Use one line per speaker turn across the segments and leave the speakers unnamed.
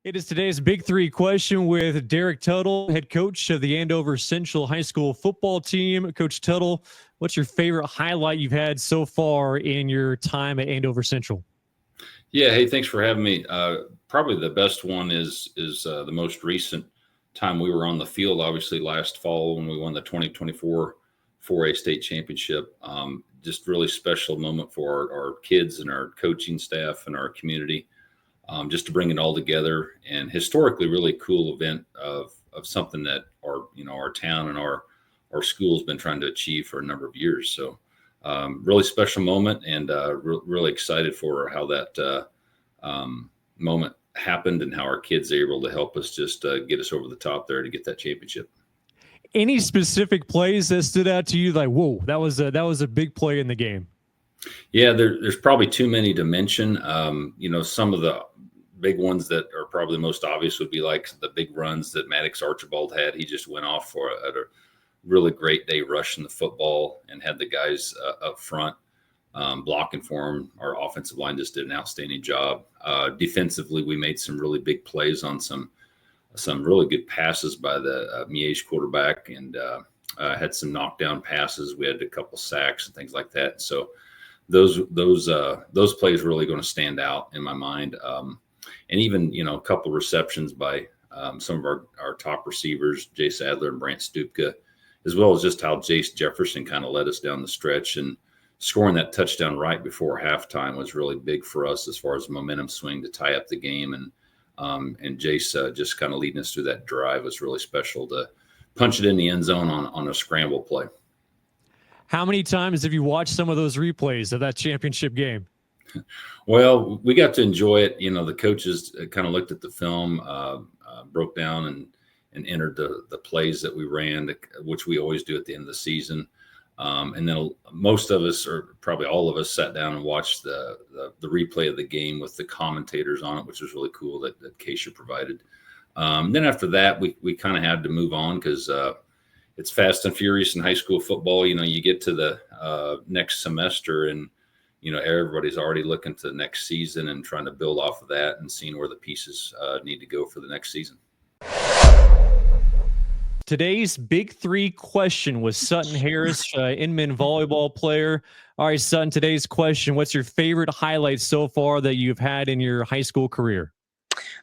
It is today's Big Three question with Derek Tuttle, head coach of the Andover Central High School football team. Coach Tuttle, what's your favorite highlight you've had so far in your time at Andover Central?
Yeah, hey, thanks for having me. Probably the best one is the most recent time we were on the field, obviously last fall when we won the 2024 4A state championship. Just really special moment for our kids and our coaching staff and our community. Just to bring it all together, and historically really cool event of something that our town and our school's been trying to achieve for a number of years. So really special moment, and really excited for how that moment happened and how our kids are able to help us just get us over the top there to get that championship.
Any specific plays that stood out to you? Like, whoa, that was a big play in the game.
Yeah, there's probably too many to mention. Some of the big ones that are probably the most obvious would be like the big runs that Maddox Archibald had. He just went off at a really great day rushing the football and had the guys up front blocking for him. Our offensive line just did an outstanding job. Defensively, we made some really big plays on some really good passes by the Miege quarterback, and had some knockdown passes. We had a couple sacks and things like that. So those plays really going to stand out in my mind. And even, a couple receptions by some of our top receivers, Jay Sadler and Brant Stupka, as well as just how Jace Jefferson kind of led us down the stretch, and scoring that touchdown right before halftime was really big for us as far as momentum swing to tie up the game. And Jace just kind of leading us through that drive was really special to punch it in the end zone on a scramble play.
How many times have you watched some of those replays of that championship game?
Well, we got to enjoy it. The coaches kind of looked at the film, broke down and entered the plays that we ran, which we always do at the end of the season. And then most of us, or probably all of us, sat down and watched the replay of the game with the commentators on it, which was really cool that Keisha provided. Then after that, we kind of had to move on because it's fast and furious in high school football. You get to the next semester, and everybody's already looking to the next season and trying to build off of that and seeing where the pieces need to go for the next season.
Today's Big Three question was Suttyn Harris, Inman volleyball player. All right, Suttyn, today's question, what's your favorite highlight so far that you've had in your high school career?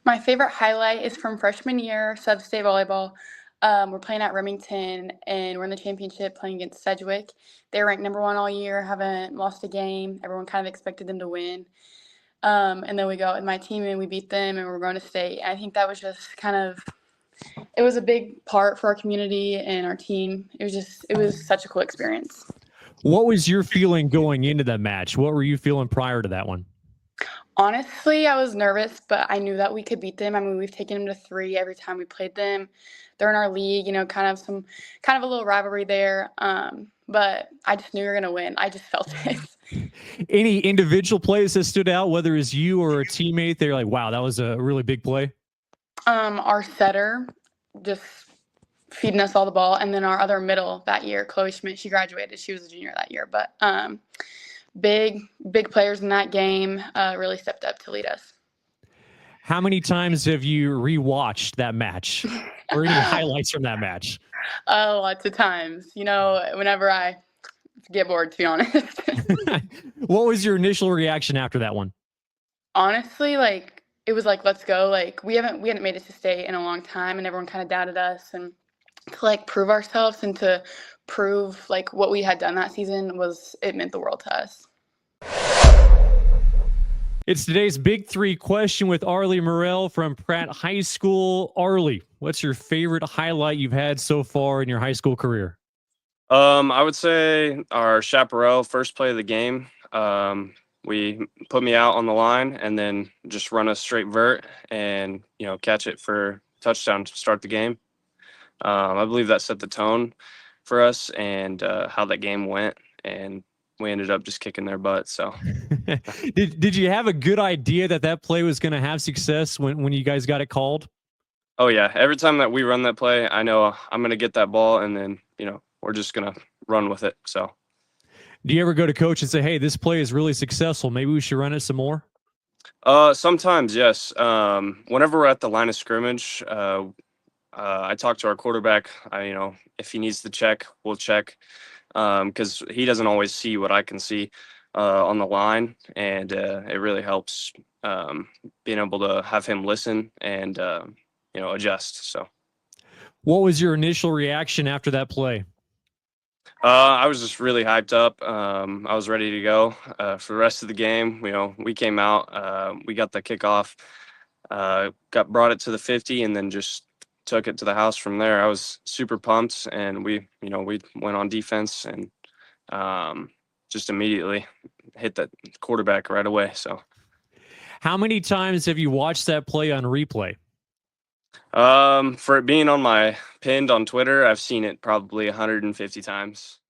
My favorite highlight is from freshman year, sub-state volleyball. We're playing at Remington, and we're in the championship playing against Sedgwick. They're ranked number 1 all year, haven't lost a game. Everyone kind of expected them to win. And then we go out with my team, and we beat them, and we're going to state. I think that was just it was a big part for our community and our team. It was such a cool experience.
What was your feeling going into that match? What were you feeling prior to that one?
Honestly, I was nervous, but I knew that we could beat them. I mean, we've taken them to 3 every time we played them. They're in our league, kind of a little rivalry there. But I just knew we were going to win. I just felt it.
Any individual plays that stood out, whether it's you or a teammate, they're like, wow, that was a really big play?
Our setter just feeding us all the ball. And then our other middle that year, Chloe Schmidt, she graduated. She was a junior that year. But big players in that game really stepped up to lead us.
How many times have you rewatched that match or any highlights from that match?
Lots of times, whenever I get bored, to be honest.
What was your initial reaction after that one?
Honestly, it was let's go. We hadn't made it to state in a long time, and everyone kind of doubted us, and to prove ourselves and to prove what we had done that season it meant the world to us.
It's today's Big Three question with Arley Morrell from Pratt High School. Arley, what's your favorite highlight you've had so far in your high school career?
I would say our chaparral first play of the game. We put me out on the line and then just run a straight vert and, catch it for touchdown to start the game. I believe that set the tone for us and how that game went, and we ended up just kicking their butt. So
did you have a good idea that play was going to have success when you guys got it called?
Oh yeah. Every time that we run that play, I know I'm going to get that ball, and then, we're just going to run with it. So
do you ever go to coach and say, hey, this play is really successful, maybe we should run it some more?
Sometimes, yes. Whenever we're at the line of scrimmage, I talk to our quarterback. If he needs to check, we'll check, because he doesn't always see what I can see on the line, and it really helps being able to have him listen and adjust. So.
What was your initial reaction after that play?
I was just really hyped up. I was ready to go for the rest of the game. We came out, we got the kickoff, brought it to the 50, and then just took it to the house from there. I was super pumped, and we went on defense and just immediately hit that quarterback right away. So,
how many times have you watched that play on replay?
For it being on my pinned on Twitter, I've seen it probably 150 times.